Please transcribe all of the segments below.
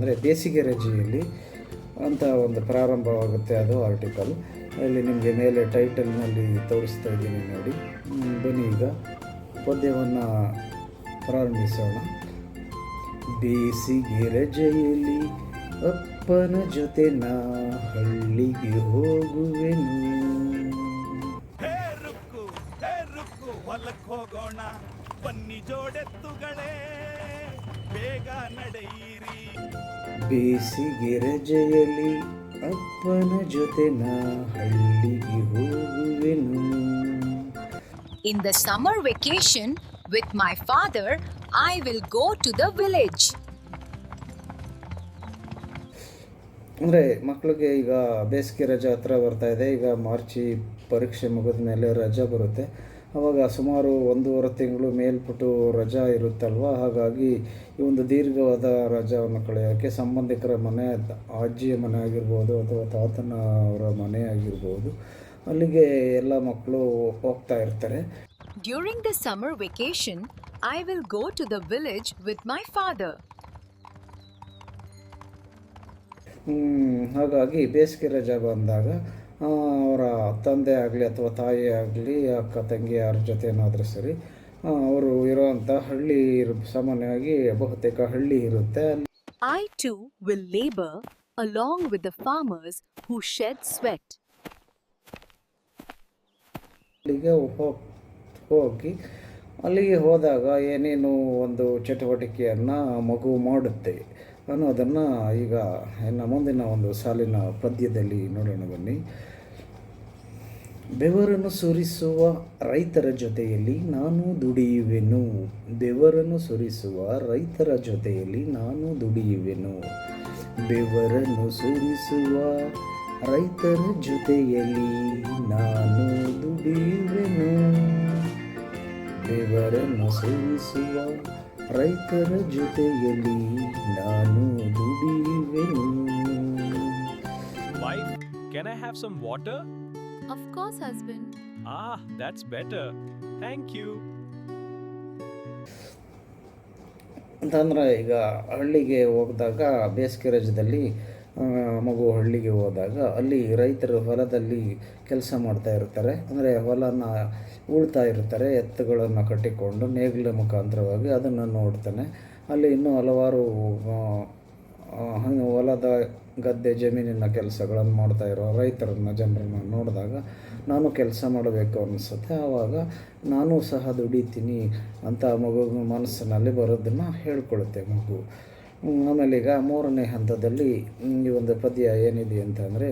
ಅಂದರೆ ಬೇಸಿಗೆ ರಜೆಯಲ್ಲಿ ಅಂತ ಒಂದು ಪ್ರಾರಂಭವಾಗುತ್ತೆ ಅದು ಆರ್ಟಿಕಲ್. ಇಲ್ಲಿ ನಿಮಗೆ ಮೇಲೆ ಟೈಟಲ್ನಲ್ಲಿ ತೋರಿಸ್ತಾ ಇದ್ದೀನಿ ನೋಡಿ. ಬನ್ನಿ ಈಗ ಪದ್ಯವನ್ನು ಪ್ರಾರಂಭಿಸೋಣ. ಬೇಸಿಗೆ ರಜೆಯಲ್ಲಿ ಅಪ್ಪನ ಜೊತೆ ನಾ ಹಳ್ಳಿಗೆ ಹೋಗುವೆನು. ಹೊಲಕ್ಕೆ ಹೋಗೋಣ ಬನ್ನಿ ಜೋಡೆತ್ತುಗಳೇ ಬೇಗ ನಡೆಯಿರಿ. ಬೇಸಿಗೆ ರಜೆಯಲ್ಲಿ ಅಪ್ಪನ ಜೊತೆ ನಾ ಹಳ್ಳಿಗೆ ಹೋಗುವೆನು. In the summer vacation with my father, I will go to the village. ಅಂದರೆ ಮಕ್ಕಳಿಗೆ ಈಗ ಬೇಸಿಗೆ ರಜೆ ಹತ್ರ ಬರ್ತಾ ಇದೆ. ಈಗ ಮಾರ್ಚಿ ಪರೀಕ್ಷೆ ಮುಗಿದ ಮೇಲೆ ರಜೆ ಬರುತ್ತೆ. ಆವಾಗ ಸುಮಾರು 1.5 ತಿಂಗಳು ಮೇಲ್ಪಟ್ಟು ರಜಾ ಇರುತ್ತಲ್ವ. ಹಾಗಾಗಿ ಈ ಒಂದು ದೀರ್ಘವಾದ ರಜಾವನ್ನು ಕಳೆಯೋಕ್ಕೆ ಸಂಬಂಧಿಕರ ಮನೆ, ಅಜ್ಜಿಯ ಮನೆ ಆಗಿರ್ಬೋದು ಅಥವಾ ತಾತನ ಅವರ ಮನೆ ಆಗಿರ್ಬೋದು, ಅಲ್ಲಿಗೆ ಎಲ್ಲ ಮಕ್ಕಳು ಹೋಗ್ತಾ ಇರ್ತಾರೆ. During the summer vacation, I will go to the village with my father. ಹಾಗಾಗಿ ಬೇಸಿಗೆ ರಜೆ ಬಂದಾಗ ಅವರ ತಂದೆ ಆಗಲಿ ಅಥವಾ ತಾಯಿ ಆಗಲಿ, ಅಕ್ಕ ತಂಗಿ ಯಾರ ಜೊತೆ ಏನಾದರೂ ಸರಿ, ಅವರು ಇರೋವಂಥ ಹಳ್ಳಿ ಸಾಮಾನ್ಯವಾಗಿ ಬಹುತೇಕ ಹಳ್ಳಿ ಇರುತ್ತೆ. I too will labor along with the farmers who shed sweat. ಅಲ್ಲಿಗೆ ಹೋಗಿ ಅಲ್ಲಿಗೆ ಹೋದಾಗ ಏನೇನು ಒಂದು ಚಟುವಟಿಕೆಯನ್ನು ಮಗು ಮಾಡುತ್ತೆ ಅನ್ನೋದನ್ನು ಈಗ ಮುಂದಿನ ಒಂದು ಸಾಲಿನ ಪದ್ಯದಲ್ಲಿ ನೋಡೋಣ ಬನ್ನಿ. ಬೆವರನ್ನು ಸುರಿಸುವ ರೈತರ ಜೊತೆಯಲ್ಲಿ ನಾನು ದುಡಿಯುವೆನು. ಬೆವರನ್ನು ಸುರಿಸುವ ರೈತರ ಜೊತೆಯಲ್ಲಿ ನಾನು ದುಡಿಯುವೆನು. ಬೆವರನ್ನು ಸುರಿಸುವ ರೈತರ ಜೊತೆಯಲ್ಲಿ ನಾನು ದುಡಿಯುವೆನು. ಬೆವರನ್ನು ಸುರಿಸುವ ರೈತರ ಜೊತೆಯಲ್ಲಿ ನಾನು ದುಡಿಯುವೆನು. Wife, can I have some water? Of course, husband. That's better. Thank you. ಅಂತಂದ್ರೆ ಈಗ ಹಳ್ಳಿಗೆ ಹೋಗಿದಾಗ ಬೇಸಿಗೆ ರಜದಲ್ಲಿ ಮಗು ಹಳ್ಳಿಗೆ ಹೋದಾಗ ಅಲ್ಲಿ ರೈತರು ಹೊಲದಲ್ಲಿ ಕೆಲಸ ಮಾಡ್ತಾ ಇರ್ತಾರೆ. ಅಂದರೆ ಹೊಲನ ಉಳ್ತಾ ಇರ್ತಾರೆ, ಎತ್ತುಗಳನ್ನು ಕಟ್ಟಿಕೊಂಡು ನೇಗಿಲ ಮುಖಾಂತರವಾಗಿ ಅದನ್ನು ನೋಡ್ತಾನೆ. ಅಲ್ಲಿ ಇನ್ನೂ ಹಲವಾರು ಹೊಲದ ಗದ್ದೆ ಜಮೀನಿನ ಕೆಲಸಗಳನ್ನು ಮಾಡ್ತಾ ಇರೋ ಜನರನ್ನು ನೋಡಿದಾಗ ನಾನು ಕೆಲಸ ಮಾಡಬೇಕು ಅನಿಸುತ್ತೆ. ಆವಾಗ ನಾನು ಸಹ ದುಡಿತೀನಿ ಅಂತ ಮಗು ಮನಸ್ಸಿನಲ್ಲಿ ಬರೋದನ್ನು ಹೇಳ್ಕೊಳುತ್ತೆ ಮಗು. ಆಮೇಲೆ ಈಗ 3ನೇ ಹಂತದಲ್ಲಿ ಈ ಒಂದು ಪದ್ಯ ಏನಿದೆ ಅಂತಂದರೆ,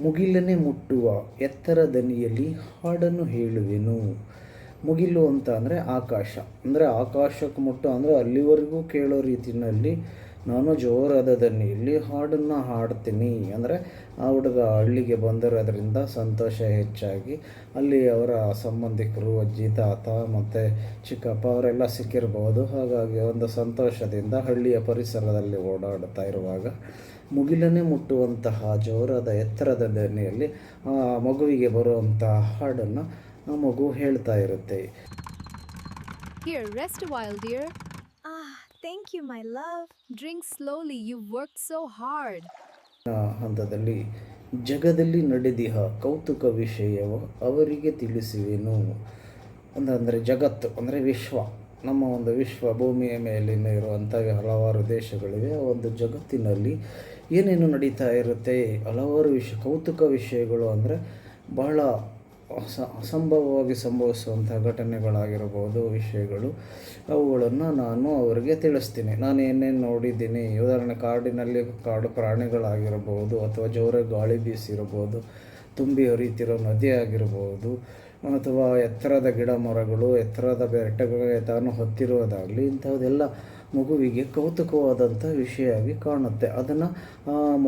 ಮುಗಿಲನೆ ಮುಟ್ಟುವ ಎತ್ತರ ದನಿಯಲ್ಲಿ ಹಾಡನ್ನು ಹೇಳುವೆನು. ಮುಗಿಲು ಅಂತ ಅಂದರೆ ಆಕಾಶ, ಅಂದರೆ ಆಕಾಶಕ್ಕೆ ಮುಟ್ಟು ಅಂದರೆ ಅಲ್ಲಿವರೆಗೂ ಕೇಳೋ ರೀತಿಯಲ್ಲಿ ನಾನು ಜೋರಾದ ದನಿಯಲ್ಲಿ ಹಾಡನ್ನು ಹಾಡ್ತೀನಿ. ಅಂದರೆ ಆ ಹುಡುಗ ಹಳ್ಳಿಗೆ ಬಂದಿರೋದ್ರಿಂದ ಸಂತೋಷ ಹೆಚ್ಚಾಗಿ ಅಲ್ಲಿ ಅವರ ಸಂಬಂಧಿಕರು, ಅಜ್ಜಿ, ತಾತ ಮತ್ತು ಚಿಕ್ಕಪ್ಪ ಅವರೆಲ್ಲ ಸಿಕ್ಕಿರ್ಬೋದು. ಹಾಗಾಗಿ ಒಂದು ಸಂತೋಷದಿಂದ ಹಳ್ಳಿಯ ಪರಿಸರದಲ್ಲಿ ಓಡಾಡ್ತಾ ಇರುವಾಗ ಮುಗಿಲನೆ ಮುಟ್ಟುವಂತಹ ಜೋರಾದ ಎತ್ತರದ ದನಿಯಲ್ಲಿ ಆ ಮಗುವಿಗೆ ಬರುವಂತಹ ಹಾಡನ್ನು ಆ ಮಗು ಹೇಳ್ತಾ ಇರುತ್ತೆ. Here, rest a while, dear. Thank you, my love. Drink slowly, you've worked so hard. ಹಂತದಲ್ಲಿ ಜಗದಲ್ಲಿ ನಡೆದಿಹ ಕೌತುಕ ವಿಷಯವ ಅವರಿಗೆ ತಿಳಿಸುವೆನು. ಅಂದರೆ ಜಗತ್ತು ಅಂದರೆ ವಿಶ್ವ, ನಮ್ಮ ಒಂದು ವಿಶ್ವ, ಭೂಮಿಯ ಮೇಲಿನ ಇರುವಂಥ ಹಲವಾರು ದೇಶಗಳಿವೆ. ಆ ಒಂದು ಜಗತ್ತಿನಲ್ಲಿ ಏನೇನು ನಡೀತಾ ಇರುತ್ತೆ, ಹಲವಾರು ಕೌತುಕ ವಿಷಯಗಳು ಅಂದರೆ ಬಹಳ ಅಸಂಭವವಾಗಿ ಸಂಭವಿಸುವಂಥ ಘಟನೆಗಳಾಗಿರಬಹುದು, ವಿಷಯಗಳು, ಅವುಗಳನ್ನು ನಾನು ಅವರಿಗೆ ತಿಳಿಸ್ತೀನಿ. ನಾನು ಏನೇನು ನೋಡಿದ್ದೀನಿ, ಉದಾಹರಣೆ ಕಾಡಿನಲ್ಲಿ ಕಾಡು ಪ್ರಾಣಿಗಳಾಗಿರಬಹುದು, ಅಥವಾ ಜೋರಾಗಿ ಗಾಳಿ ಬೀಸಿರಬಹುದು, ತುಂಬಿ ಹರಿತಿರೋ ನದಿ ಆಗಿರ್ಬೋದು, ಅಥವಾ ಎತ್ತರದ ಗಿಡ ಮರಗಳು, ಎತ್ತರದ ಬೆಟ್ಟಗಳಿಗೆ ತಾನು ಹೊತ್ತಿರೋದಾಗಲಿ, ಇಂಥದ್ದೆಲ್ಲ ಮಗುವಿಗೆ ಕೌತುಕವಾದಂಥ ವಿಷಯ ಆಗಿ ಕಾಣುತ್ತೆ. ಅದನ್ನು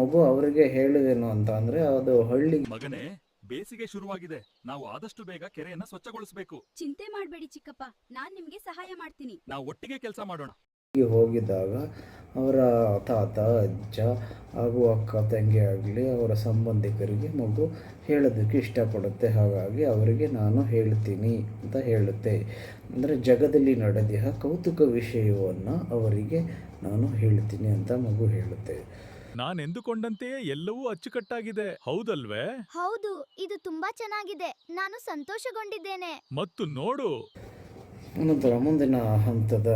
ಮಗು ಅವರಿಗೆ ಹೇಳುವೇನು ಅಂತ ಅಂದರೆ, ಅದು ಹಳ್ಳಿ. ಮಗನೇ, ಬೇಸಿಗೆ ಶುರುವಾಗಿದೆ. ನಾವು ಆದಷ್ಟು ಬೇಗ ಕೆರೆಯನ್ನ ಸ್ವಚ್ಛಗೊಳಿಸಬೇಕು. ಚಿಂತೆ ಮಾಡಬೇಡಿ ಚಿಕ್ಕಪ್ಪ, ನಾನ್ ನಿಮ್ಗೆ ಸಹಾಯ ಮಾಡ್ತೀನಿ. ನಾವು ಒಟ್ಟಿಗೆ ಕೆಲಸ ಮಾಡೋಣ. ಹೋಗಿದ್ದಾಗ ಅವರ ತಾತ, ಅಜ್ಜ ಹಾಗೂ ಅಕ್ಕ ತಂಗಿ ಆಗಲಿ ಅವರ ಸಂಬಂಧಿಕರಿಗೆ ಮಗು ಹೇಳೋದಕ್ಕೆ ಇಷ್ಟಪಡುತ್ತೆ. ಹಾಗಾಗಿ ಅವರಿಗೆ ನಾನು ಹೇಳ್ತೀನಿ ಅಂತ ಹೇಳುತ್ತೆ. ಅಂದರೆ ಜಗದಲ್ಲಿ ನಡೆದಿಹ ಕೌತುಕ ವಿಷಯವನ್ನು ಅವರಿಗೆ ನಾನು ಹೇಳ್ತೀನಿ ಅಂತ ಮಗು ಹೇಳುತ್ತೆ. ನಾನೆಂದುಕೊಂಡಂತೆಯೇ ಎಲ್ಲವೂ ಅಚ್ಚುಕಟ್ಟಾಗಿದೆ, ಹೌದಲ್ವೇ? ಹೌದು, ಇದು ತುಂಬಾ ಚೆನ್ನಾಗಿದೆ. ನಾನು ಸಂತೋಷಗೊಂಡಿದ್ದೇನೆ. ಮತ್ತು ನೋಡು, ಅನಂತರ ಮುಂದಿನ ಹಂತದ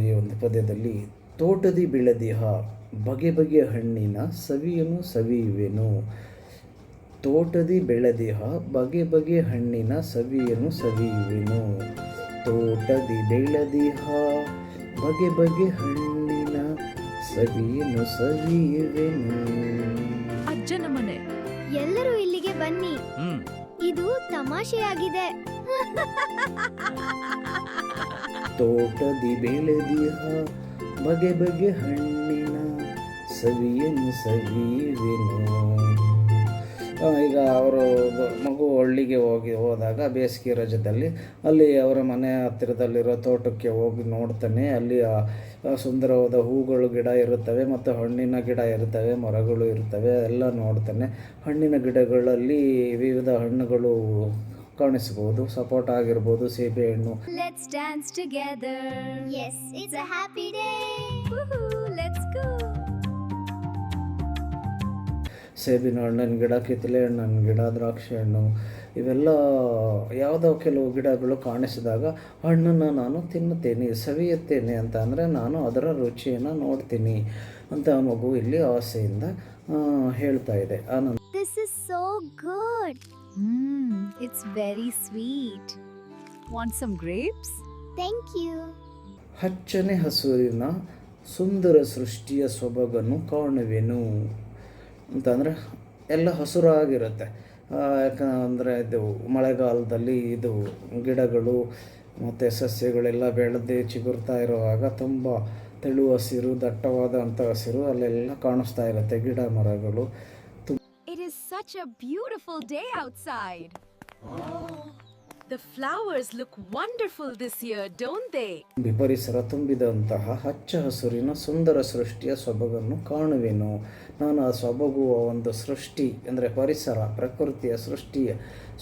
ಈ ಒಂದು ಪದ್ಯದಲ್ಲಿ ತೋಟದಿ ಬೆಳೆದಿಹ ಬಗೆ ಬಗೆಯ ಹಣ್ಣಿನ ಸವಿಯನ್ನು ಸವಿಯುವೆನು. ತೋಟದಿ ಬೆಳೆದಿಹ ಬಗೆ ಬಗೆಯ ಹಣ್ಣಿನ ಸವಿಯನ್ನು ಸವಿಯುವೆನು. ತೋಟದಿ ಬೆಳೆದಿಹ ಬಗೆ ಬಗೆ ಹಣ್ಣಿನ ಸವಿಯನ್ನು ಸವಿಯುವೆನು. ಅಜ್ಜನ ಮನೆ. ಎಲ್ಲರೂ ಇಲ್ಲಿಗೆ ಬನ್ನಿ. ಹ್ಮ್ ಇದು ತಮಾಷೆಯಾಗಿದೆ. ತೋಟದಿ ಬೆಳೆದಿಹ ಬಗೆ ಬಗೆ ಹಣ್ಣಿನ ಸವಿಯನ್ನು ಸವಿಯುವೆನು. ಈಗ ಅವರು ಮಗು ಹಳ್ಳಿಗೆ ಹೋದಾಗ ಬೇಸಿಗೆ ರಜದಲ್ಲಿ ಅಲ್ಲಿ ಅವರ ಮನೆ ಹತ್ತಿರದಲ್ಲಿರೋ ತೋಟಕ್ಕೆ ಹೋಗಿ ನೋಡ್ತಾನೆ. ಅಲ್ಲಿ ಸುಂದರವಾದ ಹೂಗಳು ಗಿಡ ಇರುತ್ತವೆ ಮತ್ತು ಹಣ್ಣಿನ ಗಿಡ ಇರುತ್ತವೆ, ಮರಗಳು ಇರ್ತವೆ, ಎಲ್ಲ ನೋಡ್ತಾನೆ. ಹಣ್ಣಿನ ಗಿಡಗಳಲ್ಲಿ ವಿವಿಧ ಹಣ್ಣುಗಳು ಕಾಣಿಸಬಹುದು. ಸಪೋಟ ಆಗಿರ್ಬೋದು, ಸೀಬೆಹಣ್ಣು. Let's dance together. Yes, it's a happy day. Woohoo, let's go. ಸೇಬಿನ ಹಣ್ಣಿನ ಗಿಡ, ಕಿತ್ತಲೆ ಹಣ್ಣಿನ ಗಿಡ, ದ್ರಾಕ್ಷಿ ಹಣ್ಣು, ಇವೆಲ್ಲ ಯಾವುದೋ ಕೆಲವು ಗಿಡಗಳು ಕಾಣಿಸಿದಾಗ ಹಣ್ಣನ್ನು ನಾನು ತಿನ್ನುತ್ತೇನೆ, ಸವಿಯುತ್ತೇನೆ ಅಂತ ಅಂದರೆ ನಾನು ಅದರ ರುಚಿಯನ್ನು ನೋಡ್ತೀನಿ ಅಂತ ಮಗು ಇಲ್ಲಿ ಆಸೆಯಿಂದ ಹೇಳ್ತಾ ಇದೆ. ಆನಂತರ This is so good. It's very sweet. Want some grapes? Thank you. ಹಚ್ಚನೆ ಹಸುರಿನ ಸುಂದರ ಸೃಷ್ಟಿಯ ಸೊಬಗನ್ನು ಕಾಣುವೆನು ಅಂತಂದರೆ ಎಲ್ಲ ಹಸುರಾಗಿರುತ್ತೆ. ಯಾಕಂದರೆ ಇದು ಮಳೆಗಾಲದಲ್ಲಿ ಇದು ಗಿಡಗಳು ಮತ್ತು ಸಸ್ಯಗಳೆಲ್ಲ ಬೆಳೆದು ಚಿಗುರ್ತಾ ಇರುವಾಗ ತುಂಬ ತೆಳು ಹಸಿರು, ದಟ್ಟವಾದಂಥ ಹಸಿರು ಅಲ್ಲೆಲ್ಲ ಕಾಣಿಸ್ತಾ ಇರುತ್ತೆ, ಗಿಡ ಮರಗಳು. It is such a beautiful day outside. The flowers look wonderful this year, don't they? ಪರಿಸರ ತುಂಬಿದಂತಹ ಹಚ್ಚ ಹಸುರಿನ ಸುಂದರ ಸೃಷ್ಟಿಯ ಸೊಬಗನ್ನು ಕಾಣುವೆನು. ನಾನು ಆ ಸೊಬಗುವ ಒಂದು ಸೃಷ್ಟಿ ಅಂದರೆ ಪರಿಸರ, ಪ್ರಕೃತಿಯ ಸೃಷ್ಟಿಯ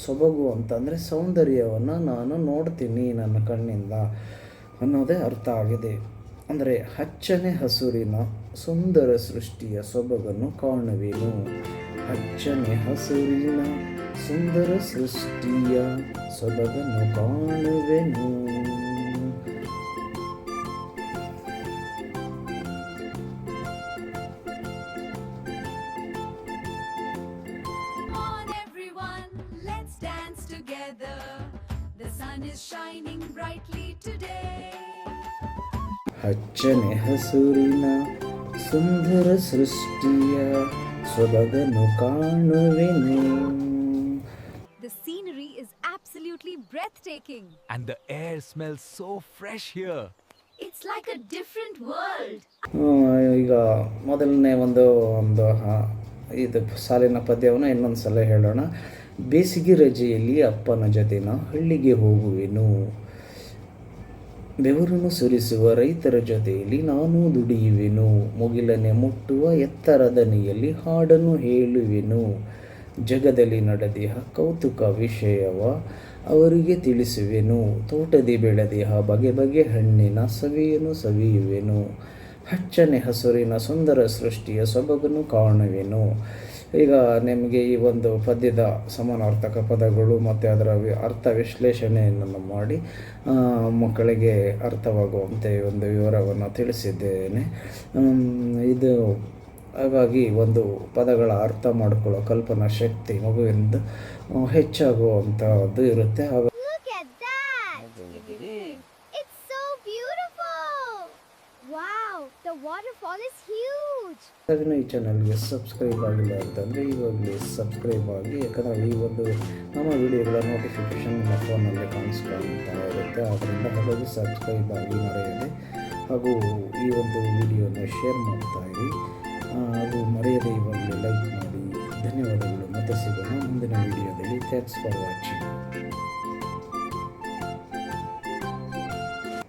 ಸೊಬಗು ಅಂತಂದರೆ ಸೌಂದರ್ಯವನ್ನು ನಾನು ನೋಡ್ತೀನಿ ನನ್ನ ಕಣ್ಣಿಂದ ಅನ್ನೋದೇ ಅರ್ಥ ಆಗಿದೆ. ಅಂದರೆ ಹಚ್ಚನೆ ಹಸುರಿನ ಸುಂದರ ಸೃಷ್ಟಿಯ ಸೊಬಗನ್ನು ಕಾಣುವೆನು. ಹಚ್ಚನೆ ಹಸುರಿನ ಸುಂದರ ಸೃಷ್ಟಿಯ ಸೊಬಗನ್ನು ಕಾಣುವೆನು. Come on everyone, let's dance together. The sun is shining brightly today. ಹಚ್ಚನೆ ಹಸುರಿನ ಸುಂದರ ಸೃಷ್ಟಿಯ ಸೊಬಗನ್ನು ಕಾಣುವೆನು. The scenery is absolutely breathtaking. and the air smells so fresh here. It's like a different world. ಈಗ ಮೊದಲನೇ ಒಂದು ಇದು ಸಾಲಿನ ಪದ್ಯವನ್ನು ಇನ್ನೊಂದು ಸಲ ಹೇಳೋಣ. ಬೇಸಿಗೆ ರಜೆಯಲ್ಲಿ ಅಪ್ಪನ ಜೊತೆನ ಹಳ್ಳಿಗೆ ಹೋಗುವೆನು. ಬೆವರನ್ನು ಸುರಿಸುವ ರೈತರ ಜೊತೆಯಲ್ಲಿ ನಾನು ದುಡಿಯುವೆನು. ಮುಗಿಲನೆ ಮುಟ್ಟುವ ಎತ್ತರದನಿಯಲ್ಲಿ ಹಾಡನ್ನು ಹೇಳುವೆನು. ಜಗದಲ್ಲಿ ನಡೆದಿಹ ಕೌತುಕ ವಿಷಯವ ಅವರಿಗೆ ತಿಳಿಸುವೆನು. ತೋಟದಿ ಬೆಳೆದಿಹ ಬಗೆ ಬಗೆ ಹಣ್ಣಿನ ಸವಿಯನ್ನು ಸವಿಯುವೆನು. ಹಚ್ಚನೆ ಹಸುರಿನ ಸುಂದರ ಸೃಷ್ಟಿಯ ಸೊಬಗನ್ನು ಕಾಣುವೆನು. ಈಗ ನಿಮಗೆ ಈ ಒಂದು ಪದ್ಯದ ಸಮಾನಾರ್ಥಕ ಪದಗಳು ಮತ್ತು ಅದರ ಅರ್ಥ ವಿಶ್ಲೇಷಣೆಯನ್ನು ಮಾಡಿ ಮಕ್ಕಳಿಗೆ ಅರ್ಥವಾಗುವಂತೆ ಒಂದು ವಿವರವನ್ನು ತಿಳಿಸಿದ್ದೇನೆ. ಇದು ಹಾಗಾಗಿ ಒಂದು ಪದಗಳ ಅರ್ಥ ಮಾಡಿಕೊಳ್ಳೋ ಕಲ್ಪನಾ ಶಕ್ತಿ ಮಗುವಿಂದ ಹೆಚ್ಚಾಗುವಂಥದ್ದು ಇರುತ್ತೆ. Look at that. It's so beautiful. Wow, the waterfall is huge. ಹಾಗೆ ಈ ಚಾನಲ್ಗೆ ಸಬ್ಸ್ಕ್ರೈಬ್ ಆಗಿಲ್ಲ ಅಂತಂದರೆ ಇವಾಗಲೇ ಸಬ್ಸ್ಕ್ರೈಬ್ ಆಗಿ. ಯಾಕಂದರೆ ಈ ಒಂದು ನಮ್ಮ ವಿಡಿಯೋಗಳ ನೋಟಿಫಿಕೇಷನ್ ನಿಮ್ಮ ಫೋನಲ್ಲಿ ಕಾಣಿಸ್ಕೊಳ್ತಾ ಇರುತ್ತೆ. ಆದ್ದರಿಂದ ಹಾಗಾಗಿ ಸಬ್ಸ್ಕ್ರೈಬ್ ಆಗಿ ಮರೆಯದೆ ಹಾಗೂ ಈ ಒಂದು ವಿಡಿಯೋನ ಶೇರ್ ಮಾಡ್ತಾಯಿರಿ ಹಾಗೂ ಮರೆಯದೆ ಇವಾಗಲೇ ಲೈಕ್ ಮಾಡಿ. ಧನ್ಯವಾದಗಳು. ಮತ್ತೆ ಸಿಗೋಣ ಮುಂದಿನ ವಿಡಿಯೋದಲ್ಲಿ. Thanks for watching.